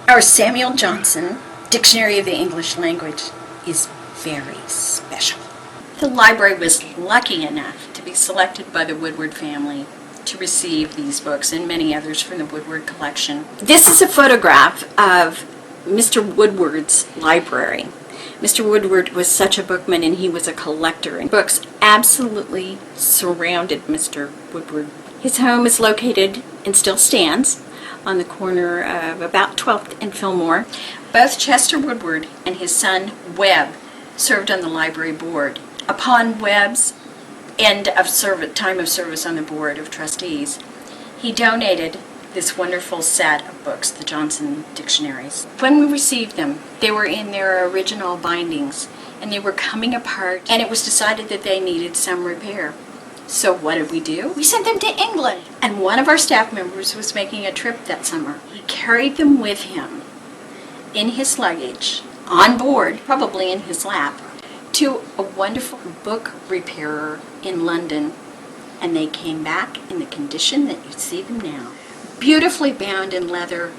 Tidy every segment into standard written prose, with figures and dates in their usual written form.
Our Samuel Johnson Dictionary of the English Language is very special. The library was lucky enough to be selected by the Woodward family to receive these books and many others from the Woodward collection. This is a photograph of Mr. Woodward's library. Mr. Woodward was such a bookman, and he was a collector, and books absolutely surrounded Mr. Woodward. His home is located, and still stands, on the corner of about 12th and Fillmore. Both Chester Woodward and his son Webb served on the library board. Upon Webb's end of time of service on the board of trustees, he donated this wonderful set of books, the Johnson Dictionaries. When we received them, they were in their original bindings, and they were coming apart, and it was decided that they needed some repair. So what did we do? We sent them to England, and one of our staff members was making a trip that summer. He carried them with him in his luggage, on board, probably in his lap, to a wonderful book repairer in London, and they came back in the condition that you see them now. Beautifully bound in leather,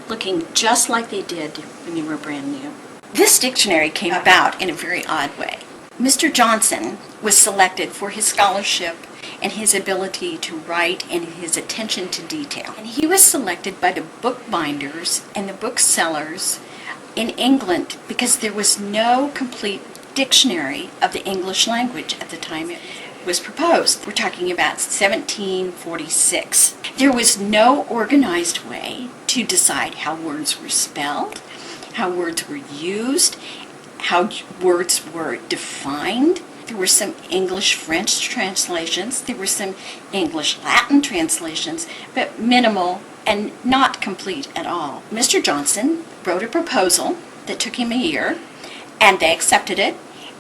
looking just like they did when they were brand new. This dictionary came about in a very odd way. Mr. Johnson was selected for his scholarship and his ability to write and his attention to detail. And he was selected by the bookbinders and the booksellers in England because there was no complete dictionary of the English language at the time it was proposed. We're talking about 1746. There was no organized way to decide how words were spelled, how words were used, how words were defined. There were some English-French translations. There were some English-Latin translations, but minimal and not complete at all. Mr. Johnson wrote a proposal that took him a year, and they accepted it,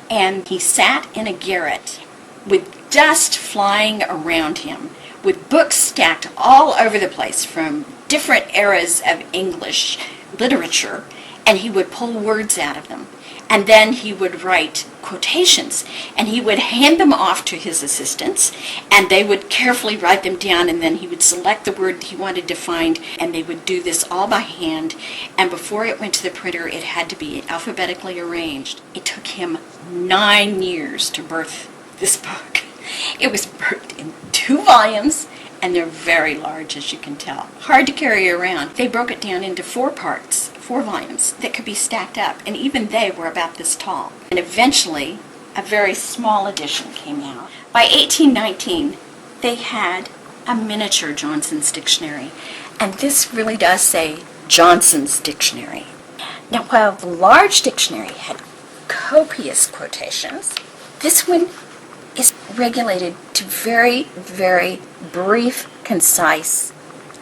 and he sat in a garret with dust flying around him, with books stacked all over the place from different eras of English literature, and he would pull words out of them. And then he would write quotations, and he would hand them off to his assistants, and they would carefully write them down, and then he would select the word he wanted to find, and they would do this all by hand, and before it went to the printer, it had to be alphabetically arranged. It took him 9 years to birth this book. It was birthed in 2 volumes, and they're very large, as you can tell. Hard to carry around. They broke it down into 4 parts. 4 volumes that could be stacked up, and even they were about this tall. And eventually, a very small edition came out. By 1819, they had a miniature Johnson's Dictionary, and this really does say Johnson's Dictionary. Now, while the large dictionary had copious quotations, this one is regulated to very, very brief, concise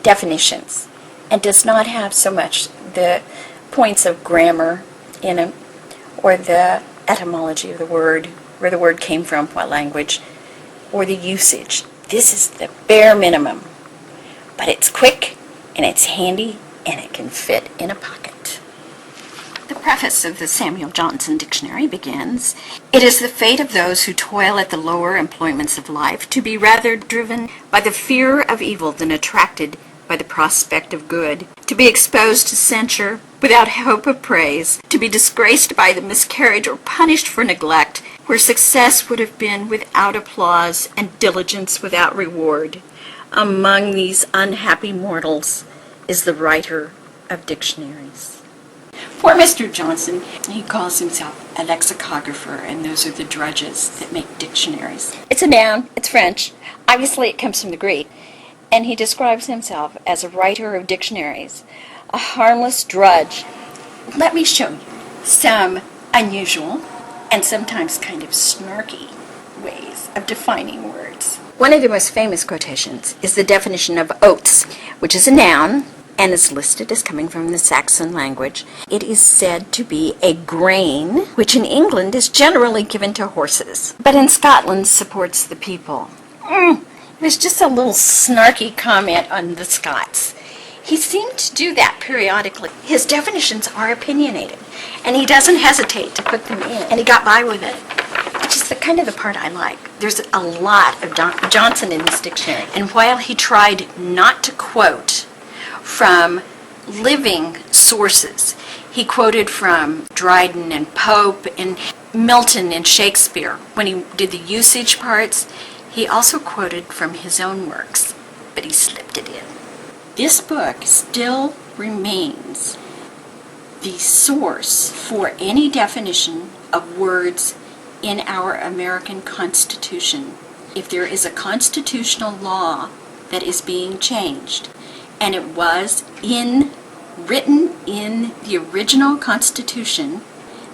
definitions, and does not have so much the points of grammar in it, or the etymology of the word, where the word came from, what language, or the usage. This is the bare minimum, but it's quick, and it's handy, and it can fit in a pocket. The preface of the Samuel Johnson Dictionary begins, "It is the fate of those who toil at the lower employments of life to be rather driven by the fear of evil than attracted by the prospect of good, to be exposed to censure without hope of praise, to be disgraced by the miscarriage or punished for neglect, where success would have been without applause and diligence without reward. Among these unhappy mortals is the writer of dictionaries." Poor Mr. Johnson, he calls himself a lexicographer, and those are the drudges that make dictionaries. It's a noun, it's French. Obviously it comes from the Greek. And he describes himself as a writer of dictionaries, a harmless drudge. Let me show you some unusual and sometimes kind of snarky ways of defining words. One of the most famous quotations is the definition of oats, which is a noun and is listed as coming from the Saxon language. It is said to be a grain, which in England is generally given to horses, but in Scotland supports the people. It was just a little snarky comment on the Scots. He seemed to do that periodically. His definitions are opinionated, and he doesn't hesitate to put them in, and he got by with it, which is the kind of the part I like. There's a lot of Johnson in this dictionary, and while he tried not to quote from living sources. He quoted from Dryden and Pope and Milton and Shakespeare. When he did the usage parts, he also quoted from his own works, but he slipped it in. This book still remains the source for any definition of words in our American Constitution. If there is a constitutional law that is being changed, and it was written in the original Constitution,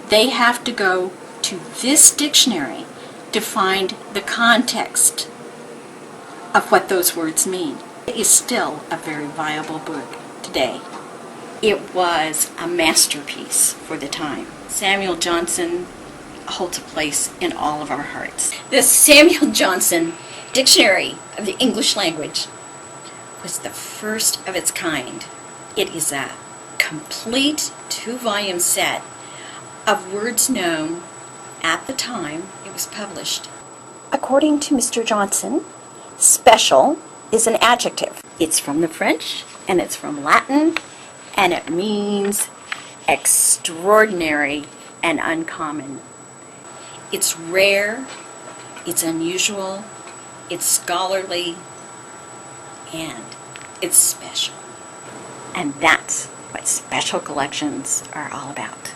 they have to go to this dictionary to find the context of what those words mean. It is still a very viable book today. It was a masterpiece for the time. Samuel Johnson holds a place in all of our hearts. The Samuel Johnson Dictionary of the English Language was the first of its kind. It is a complete 2-volume set of words known at the time it was published. According to Mr. Johnson, special is an adjective. It's from the French and it's from Latin, and it means extraordinary and uncommon. It's rare, it's unusual, it's scholarly, and it's special. And that's what special collections are all about.